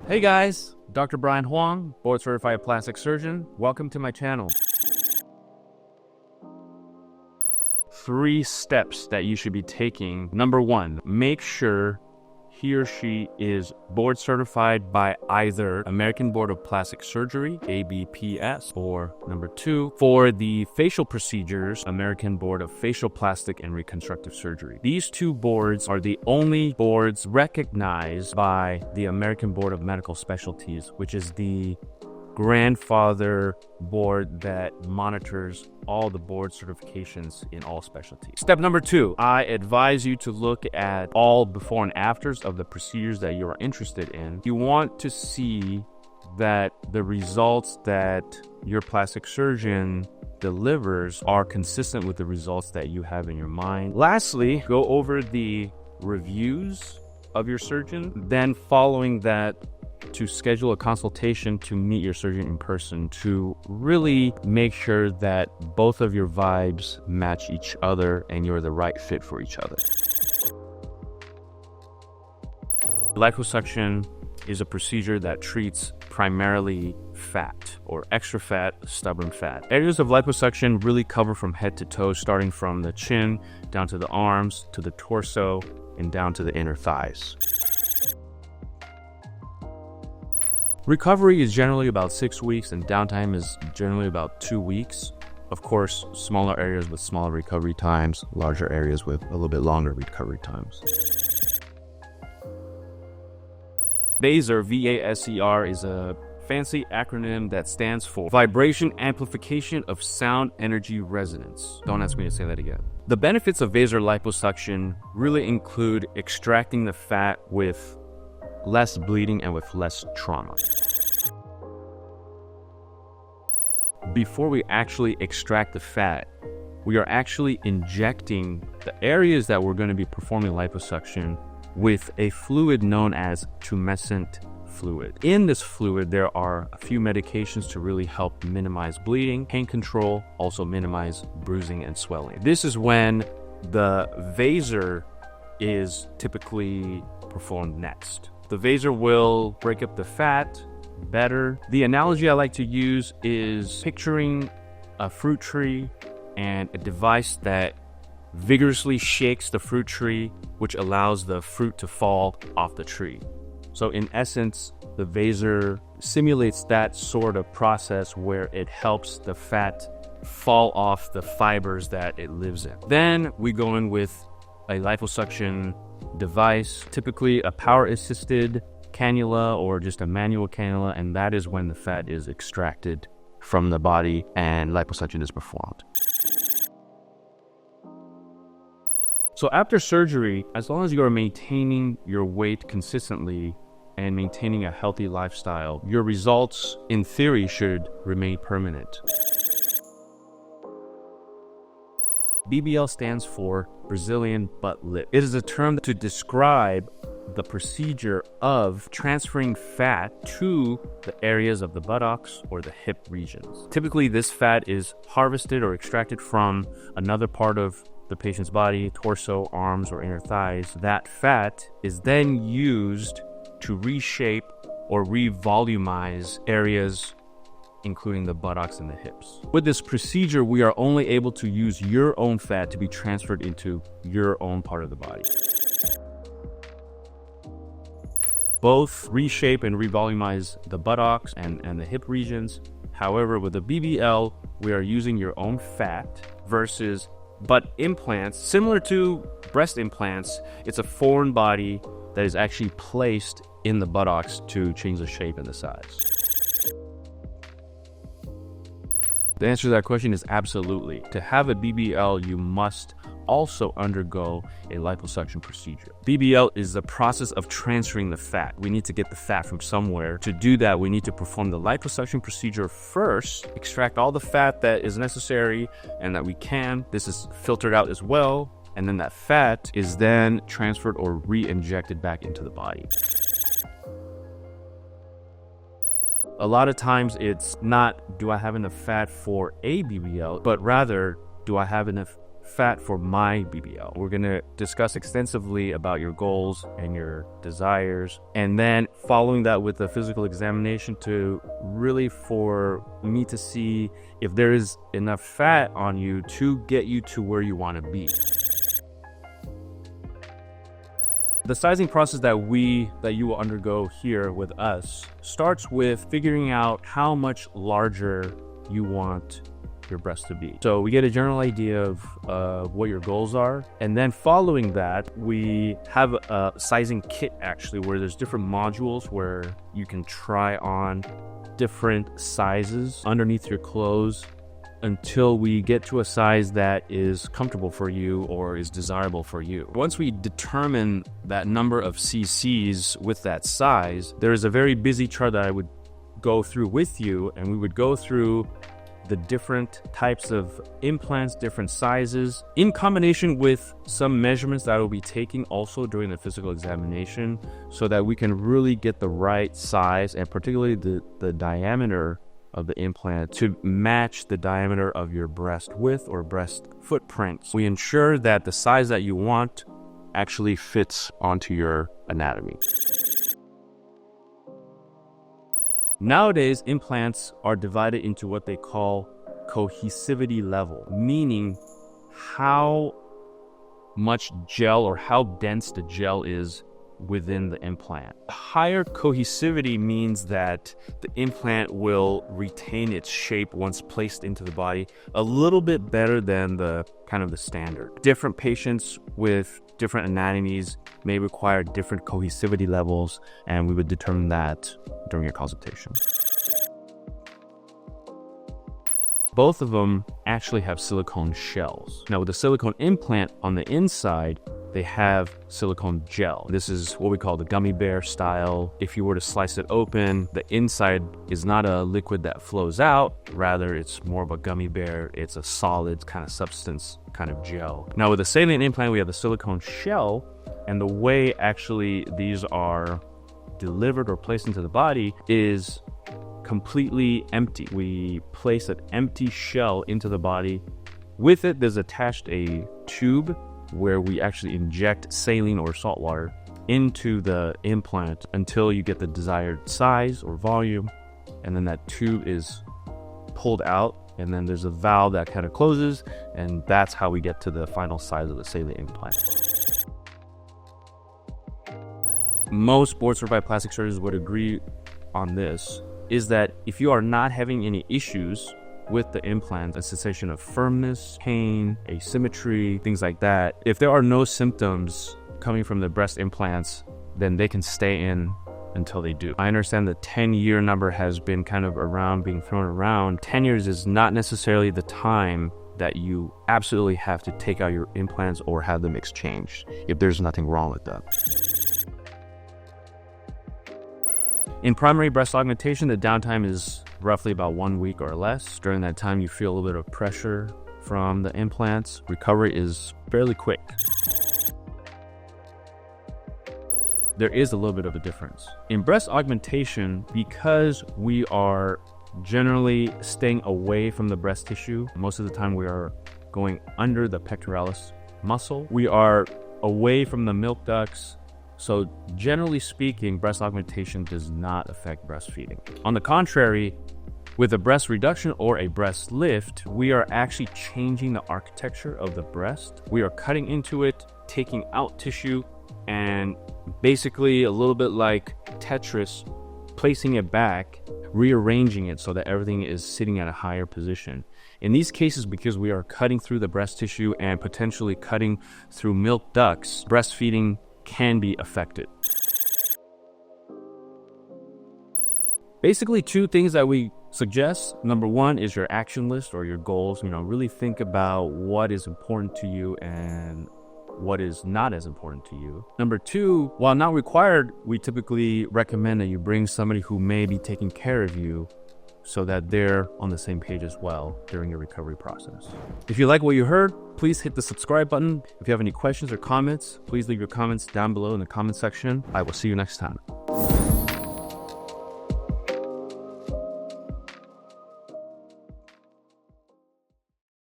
Hey guys, Dr. Brian Hwang, board certified plastic surgeon. Welcome to my channel. 3 steps that you should be taking. Number 1, make sure he or she is board certified by either American Board of Plastic Surgery, ABPS, or number 2, for the facial procedures, American Board of Facial Plastic and Reconstructive Surgery. These 2 boards are the only boards recognized by the American Board of Medical Specialties, which is the grandfather board that monitors all the board certifications in all specialties. Step number 2, I advise you to look at all before and afters of the procedures that you are interested in. You want to see that the results that your plastic surgeon delivers are consistent with the results that you have in your mind. Lastly, go over the reviews of your surgeon. Then following that, to schedule a consultation to meet your surgeon in person to really make sure that both of your vibes match each other and you're the right fit for each other. Liposuction is a procedure that treats primarily fat or extra fat, stubborn fat. Areas of liposuction really cover from head to toe, starting from the chin down to the arms, to the torso, and down to the inner thighs. Recovery is generally about 6 weeks and downtime is generally about 2 weeks. Of course, smaller areas with smaller recovery times, larger areas with a little bit longer recovery times. VASER, V-A-S-E-R, is a fancy acronym that stands for Vibration Amplification of Sound Energy Resonance. Don't ask me to say that again. The benefits of VASER liposuction really include extracting the fat with less bleeding and with less trauma. Before we actually extract the fat, we are actually injecting the areas that we're going to be performing liposuction with a fluid known as tumescent fluid. In this fluid, there are a few medications to really help minimize bleeding, pain control, also minimize bruising and swelling. This is when the VASER is typically performed next. The VASER will break up the fat better. The analogy I like to use is picturing a fruit tree and a device that vigorously shakes the fruit tree, which allows the fruit to fall off the tree. So in essence, the VASER simulates that sort of process where it helps the fat fall off the fibers that it lives in. Then we go in with a liposuction device, typically a power-assisted cannula or just a manual cannula, and that is when the fat is extracted from the body and liposuction is performed. So after surgery, as long as you are maintaining your weight consistently and maintaining a healthy lifestyle, your results, in theory, should remain permanent. BBL stands for Brazilian butt lift. It is a term to describe the procedure of transferring fat to the areas of the buttocks or the hip regions. Typically, this fat is harvested or extracted from another part of the patient's body, torso, arms, or inner thighs. That fat is then used to reshape or revolumize areas including the buttocks and the hips. With this procedure, we are only able to use your own fat to be transferred into your own part of the body. Both reshape and revolumize the buttocks and the hip regions. However, with the BBL, we are using your own fat versus butt implants. Similar to breast implants, it's a foreign body that is actually placed in the buttocks to change the shape and the size. The answer to that question is absolutely. To have a BBL, you must also undergo a liposuction procedure. BBL is the process of transferring the fat. We need to get the fat from somewhere. To do that, we need to perform the liposuction procedure first, extract all the fat that is necessary and that we can. This is filtered out as well. And then that fat is then transferred or re-injected back into the body. A lot of times it's not, do I have enough fat for a BBL, but rather, do I have enough fat for my BBL. We're going to discuss extensively about your goals and your desires, and then following that with a physical examination to really for me to see if there is enough fat on you to get you to where you want to be. The sizing process that you will undergo here with us starts with figuring out how much larger you want your breast to be. So we get a general idea of what your goals are, and then following that, we have a sizing kit actually where there's different modules where you can try on different sizes underneath your clothes until we get to a size that is comfortable for you or is desirable for you. Once we determine that number of cc's with that size, there is a very busy chart that I would go through with you, and we would go through the different types of implants, different sizes, in combination with some measurements that I will be taking also during the physical examination so that we can really get the right size and particularly the diameter of the implant to match the diameter of your breast width or breast footprints. We ensure that the size that you want actually fits onto your anatomy. Nowadays, implants are divided into what they call cohesivity level, meaning how much gel or how dense the gel is within the implant. Higher cohesivity means that the implant will retain its shape once placed into the body a little bit better than the standard. Different patients with different anatomies may require different cohesivity levels, and we would determine that during your consultation. Both of them actually have silicone shells. Now with the silicone implant on the inside, they have silicone gel. This is what we call the gummy bear style. If you were to slice it open, the inside is not a liquid that flows out. Rather, it's more of a gummy bear. It's a solid kind of substance, kind of gel. Now with the saline implant, we have the silicone shell, and the way actually these are delivered or placed into the body is completely empty. We place an empty shell into the body. With it, there's attached a tube where we actually inject saline or salt water into the implant until you get the desired size or volume, and then that tube is pulled out, and then there's a valve that kind of closes, and that's how we get to the final size of the saline implant. Most board certified plastic surgeons would agree on this, is that if you are not having any issues with the implant, a sensation of firmness, pain, asymmetry, things like that, if there are no symptoms coming from the breast implants, then they can stay in until they do. I understand the 10-year number has been kind of being thrown around. 10 years is not necessarily the time that you absolutely have to take out your implants or have them exchanged if there's nothing wrong with them. In primary breast augmentation, the downtime is roughly about 1 week or less. During that time, you feel a little bit of pressure from the implants. Recovery is fairly quick. There is a little bit of a difference. In breast augmentation, because we are generally staying away from the breast tissue, most of the time we are going under the pectoralis muscle. We are away from the milk ducts. So generally speaking, breast augmentation does not affect breastfeeding. On the contrary, with a breast reduction or a breast lift, we are actually changing the architecture of the breast. We are cutting into it, taking out tissue, and basically a little bit like Tetris, placing it back, rearranging it so that everything is sitting at a higher position. In these cases, because we are cutting through the breast tissue and potentially cutting through milk ducts, breastfeeding can be affected. Basically, two things that we suggest. Number one is your action list or your goals. Really think about what is important to you and what is not as important to you. Number two, while not required, we typically recommend that you bring somebody who may be taking care of you so that they're on the same page as well during your recovery process. If you like what you heard, please hit the subscribe button. If you have any questions or comments, please leave your comments down below in the comment section. I will see you next time.